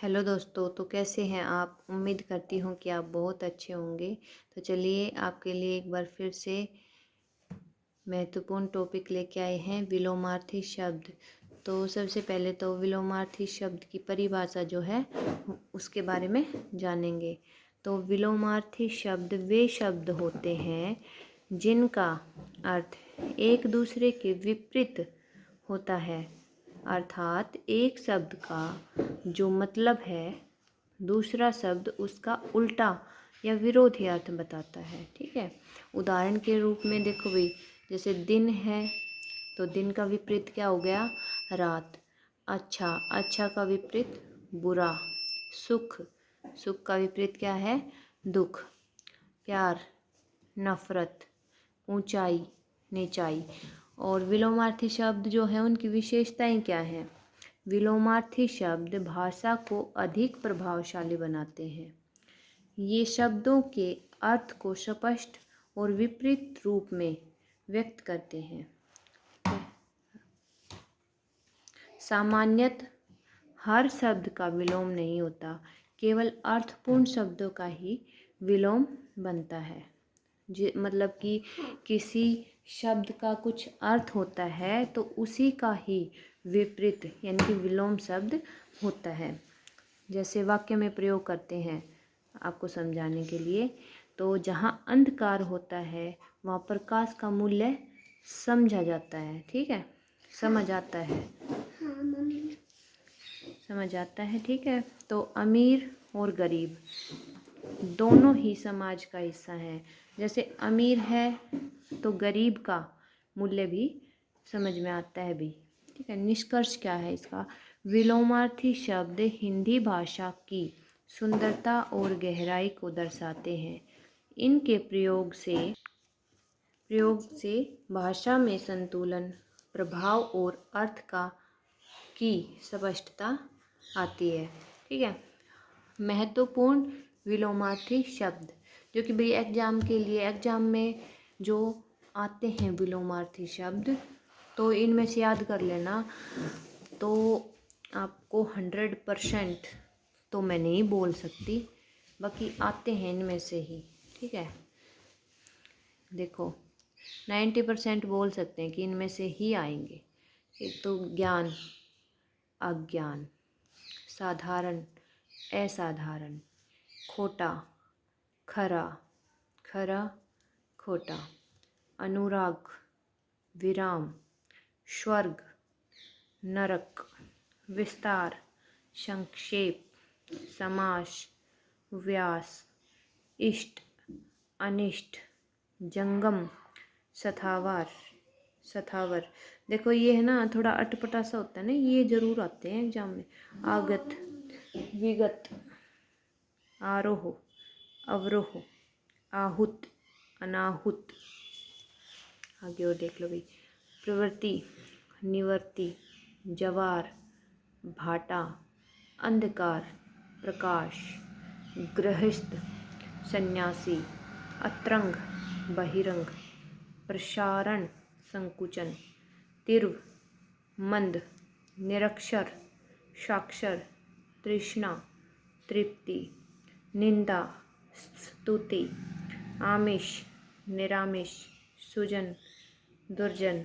Hello दोस्तों, तो कैसे हैं आप। उम्मीद करती हूँ कि आप बहुत अच्छे होंगे। तो चलिए आपके लिए एक बार फिर से महत्वपूर्ण टॉपिक लेके आए हैं, विलोमार्थी शब्द। तो सबसे पहले तो विलोमार्थी शब्द की परिभाषा जो है उसके बारे में जानेंगे। तो विलोमार्थी शब्द वे शब्द होते हैं जिनका अर्थ एक दूसरे के विपरीत होता है, अर्थात एक शब्द का जो मतलब है दूसरा शब्द उसका उल्टा या विरोधी अर्थ बताता है। ठीक है, उदाहरण के रूप में देखो भाई, जैसे दिन है तो दिन का विपरीत क्या हो गया, रात। अच्छा, अच्छा का विपरीत बुरा। सुख, सुख का विपरीत क्या है, दुख। प्यार, नफरत। ऊंचाई, नीचाई। और विलोमार्थी शब्द जो है उनकी विशेषताएं क्या हैं। विलोमार्थी शब्द भाषा को अधिक प्रभावशाली बनाते हैं। ये शब्दों के अर्थ को स्पष्ट और विपरीत रूप में व्यक्त करते हैं। सामान्यतः हर शब्द का विलोम नहीं होता, केवल अर्थपूर्ण शब्दों का ही विलोम बनता है। मतलब कि किसी शब्द का कुछ अर्थ होता है तो उसी का ही विपरीत यानी कि विलोम शब्द होता है। जैसे वाक्य में प्रयोग करते हैं आपको समझाने के लिए, तो जहाँ अंधकार होता है वहाँ प्रकाश का मूल्य समझा जाता है। ठीक है, समझ आता है, समझ आता है। ठीक है, तो अमीर और गरीब दोनों ही समाज का हिस्सा हैं। जैसे अमीर है तो गरीब का मूल्य भी समझ में आता है भी। ठीक है, निष्कर्ष क्या है इसका, विलोमार्थी शब्द हिंदी भाषा की सुंदरता और गहराई को दर्शाते हैं। इनके प्रयोग से भाषा में संतुलन, प्रभाव और अर्थ की स्पष्टता आती है। ठीक है, महत्वपूर्ण विलोमार्थी शब्द जो कि भाई एग्जाम में जो आते हैं विलोमार्थी शब्द, तो इनमें से याद कर लेना। तो आपको 100% तो मैं नहीं बोल सकती, बाकी आते हैं इनमें से ही। ठीक है, देखो 90% बोल सकते हैं कि इनमें से ही आएंगे। एक तो ज्ञान, अज्ञान। साधारण, असाधारण। खोटा, खरा, खरा, खोटा। अनुराग, विराम। स्वर्ग, नरक। विस्तार, संक्षेप। समास, व्यास। इष्ट, अनिष्ट। जंगम, सथावर, सथावर। देखो ये है ना, थोड़ा अटपटा सा होता है ना, ये जरूर आते हैं एग्जाम में। आगत, विगत। आरोह, अवरोह। आहूत, अनाहुत। आगे और देख लो भाई, प्रवृत्ति, निवृत्ति। जवार, भाटा। अंधकार, प्रकाश। गृहस्थ, सन्यासी। अतरंग, बहिरंग। प्रसारण, संकुचन। तीव्र, मंद। निरक्षर, साक्षर। तृष्णा, तृप्ति। निंदा, स्तुति। आमिष, निरामिष। सुजन, दुर्जन।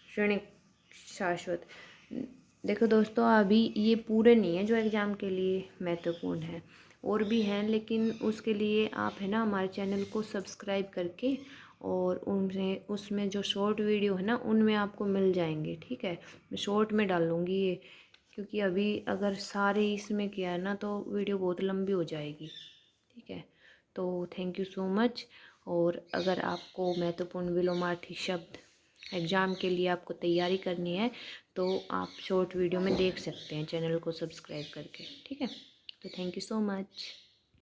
क्षणिक, शाश्वत। देखो दोस्तों, अभी ये पूरे नहीं है जो एग्ज़ाम के लिए महत्वपूर्ण है, और भी हैं, लेकिन उसके लिए आप है ना हमारे चैनल को सब्सक्राइब करके, और उनमें उसमें जो शॉर्ट वीडियो है ना उनमें आपको मिल जाएंगे। ठीक है, मैं शॉर्ट में डालूँगी ये, क्योंकि अभी अगर सारे इसमें किया है ना तो वीडियो बहुत लंबी हो जाएगी। ठीक है, तो थैंक यू सो मच। और अगर आपको महत्वपूर्ण विलोमार्थी शब्द एग्ज़ाम के लिए आपको तैयारी करनी है तो आप शॉर्ट वीडियो में देख सकते हैं चैनल को सब्सक्राइब करके। ठीक है, तो थैंक यू सो मच।